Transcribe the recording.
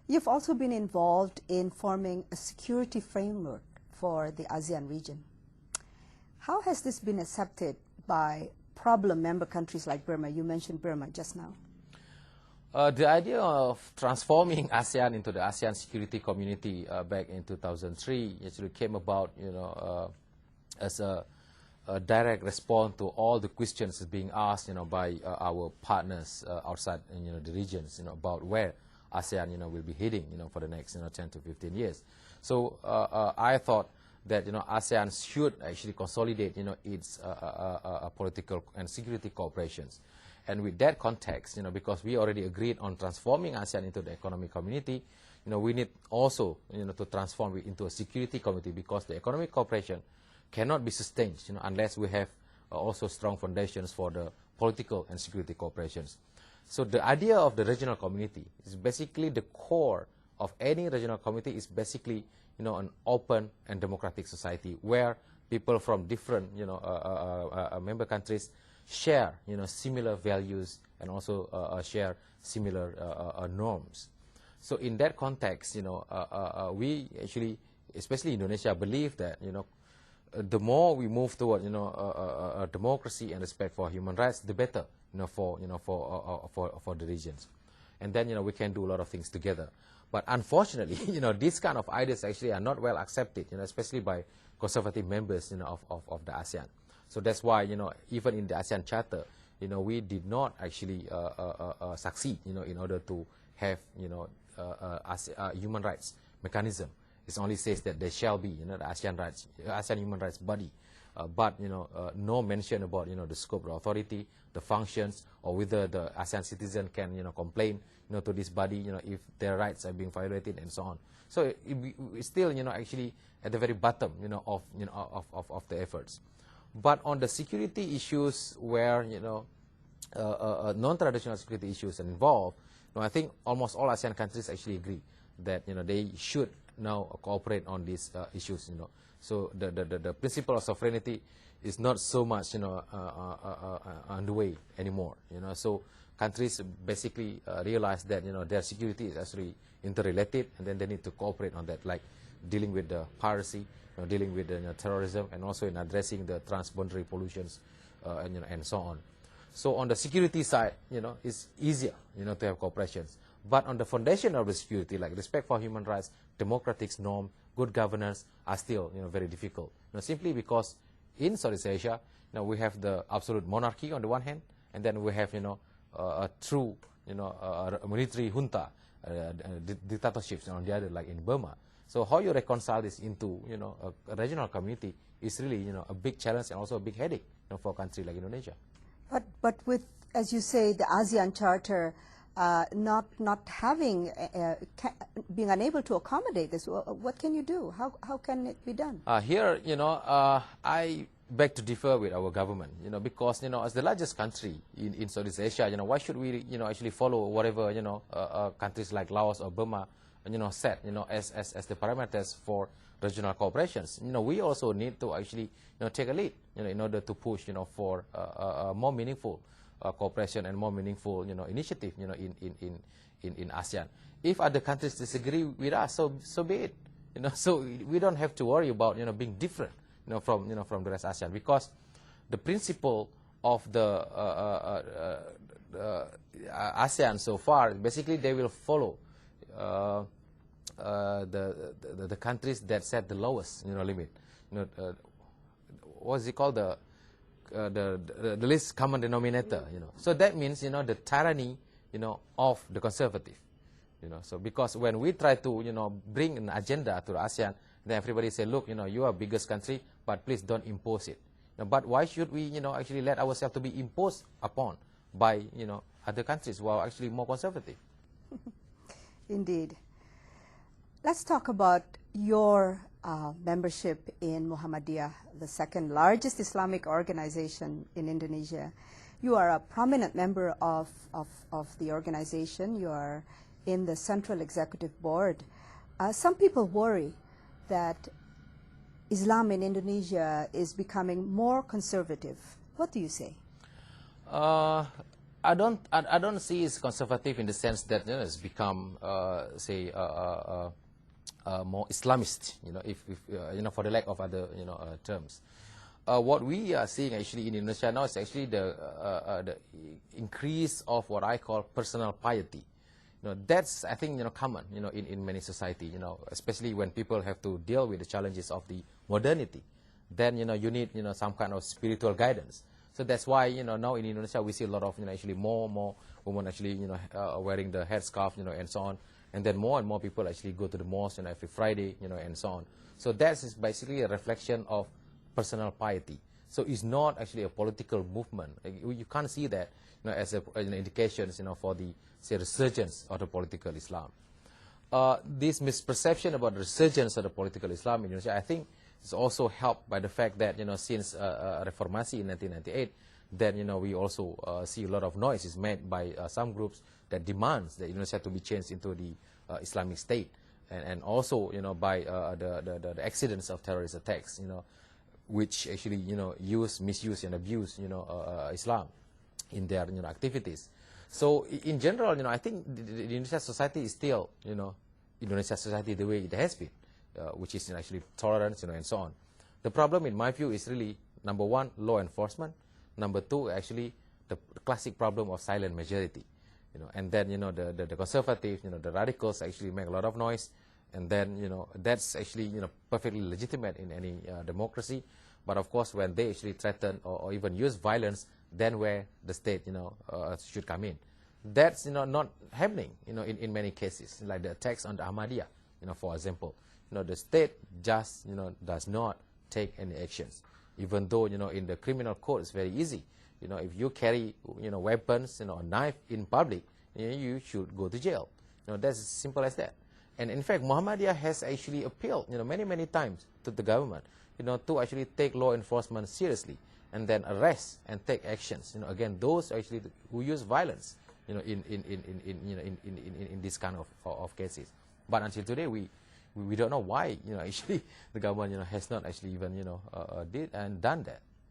You've also been involved in forming a security framework for the ASEAN region. How has this been accepted by problem member countries like Burma? You mentioned Burma just now. The idea of transforming ASEAN into the ASEAN Security Community back in 2003 actually came about, as a direct response to all the questions being asked, by our partners outside, the regions, about where ASEAN, will be heading, for the next, 10 to 15 years. So I thought that, ASEAN should actually consolidate, its political and security cooperations. And with that context, because we already agreed on transforming ASEAN into the economic community, we need also, to transform it into a security community, because the economic cooperation cannot be sustained, unless we have also strong foundations for the political and security cooperations. So the idea of the regional community is basically the core of any regional community is basically, an open and democratic society where people from different, member countries share, similar values and also share similar norms. So in that context, we actually, especially Indonesia, believe that, the more we move toward, democracy and respect for human rights, the better, for the regions. And then, we can do a lot of things together. But unfortunately, these kind of ideas actually are not well accepted, especially by conservative members, of the ASEAN. So that's why, even in the ASEAN Charter, we did not actually succeed, in order to have, human rights mechanism. It only says that there shall be, the ASEAN Human Rights Body, but no mention about, the scope of authority, the functions, or whether the ASEAN citizen can, complain, to this body, if their rights are being violated and so on. So it's still, actually at the very bottom, of the efforts. But on the security issues where, non-traditional security issues are involved, I think almost all ASEAN countries actually agree that, they should now cooperate on these issues, So the principle of sovereignty is not so much, underway anymore, So countries basically realize that, their security is actually interrelated, and then they need to cooperate on that, like dealing with the piracy, dealing with terrorism, and also in addressing the transboundary pollutions, and so on. So on the security side, it's easier, to have cooperations. But on the foundation of the security, like respect for human rights, democratic norm, good governance, are still, very difficult. Simply because in Southeast Asia, we have the absolute monarchy on the one hand, and then we have, a true, military junta, dictatorships on the other, like in Burma. So how you reconcile this into, a regional community is really, a big challenge and also a big headache, for a country like Indonesia. But with, as you say, the ASEAN Charter not having, being unable to accommodate this, what can you do? How can it be done? Here, I beg to differ with our government, because, as the largest country in Southeast Asia, why should we, actually follow whatever, countries like Laos or Burma, set, as the parameters for regional cooperations. We also need to actually, take a lead, in order to push, for more meaningful cooperation and more meaningful, initiative, in ASEAN. If other countries disagree with us, so be it. So we don't have to worry about, being different, from the rest of ASEAN, because the principle of the ASEAN so far, basically they will follow the countries that set the lowest, limit. What's it called? The least common denominator, So that means, the tyranny, of the conservative, So because when we try to, bring an agenda to the ASEAN, then everybody say, look, you are biggest country, but please don't impose it. But why should we, actually let ourselves to be imposed upon by, other countries who are actually more conservative? Indeed. Let's talk about your membership in Muhammadiyah, the second largest Islamic organization in Indonesia. You are a prominent member of the organization. You are in the Central Executive Board. Some people worry that Islam in Indonesia is becoming more conservative. What do you say? I don't see it's conservative in the sense that, you know, it's become, say, more Islamist, you know, if you know, for the lack of other, you know, terms. What we are seeing actually in Indonesia now is actually the increase of what I call personal piety. You know, that's, I think, you know, common, you know, in many society, you know, especially when people have to deal with the challenges of the modernity. Then, you know, you need, you know, some kind of spiritual guidance. So that's why, you know, now in Indonesia we see a lot of, you know, actually more women actually, you know, wearing the headscarf, you know, and so on. And then more and more people actually go to the mosque, you know, every Friday, you know, and so on. So that is basically a reflection of personal piety. So it's not actually a political movement. You can't see that, you know, as an indications, you know, for the, say, resurgence of the political Islam. This misperception about the resurgence of the political Islam in Indonesia, I think, is also helped by the fact that, you know, since Reformasi in 1998, then, you know, we also see a lot of noise is made by some groups that demands that Indonesia to be changed into the Islamic State, and also, you know, by the accidents of terrorist attacks, you know, which actually, you know, misuse and abuse, you know, Islam in their, you know, activities. So in general, you know, I think the Indonesian society is still, you know, Indonesian society the way it has been, which is, you know, actually tolerance, you know, and so on. The problem, in my view, is really, number one, law enforcement. Number two, actually, the classic problem of silent majority, you know, and then, you know, the conservatives, you know, the radicals actually make a lot of noise, and then, you know, that's actually, you know, perfectly legitimate in any democracy. But of course, when they actually threaten or even use violence, then where the state, you know, should come in. That's, you know, not happening, you know, in many cases, like the attacks on the Ahmadiyya, you know, for example. You know, the state just, you know, does not take any actions, even though, you know, in the criminal code it's very easy. You know, if you carry, you know, weapons, you know, a knife in public, you know, you should go to jail. You know, that's as simple as that. And in fact, Muhammadiyah has actually appealed, you know, many times to the government, you know, to actually take law enforcement seriously and then arrest and take actions. You know, again, those actually who use violence, you know, in this kind of cases. But until today, we don't know why, you know, actually the government, you know, has not actually even, you know, did and done that.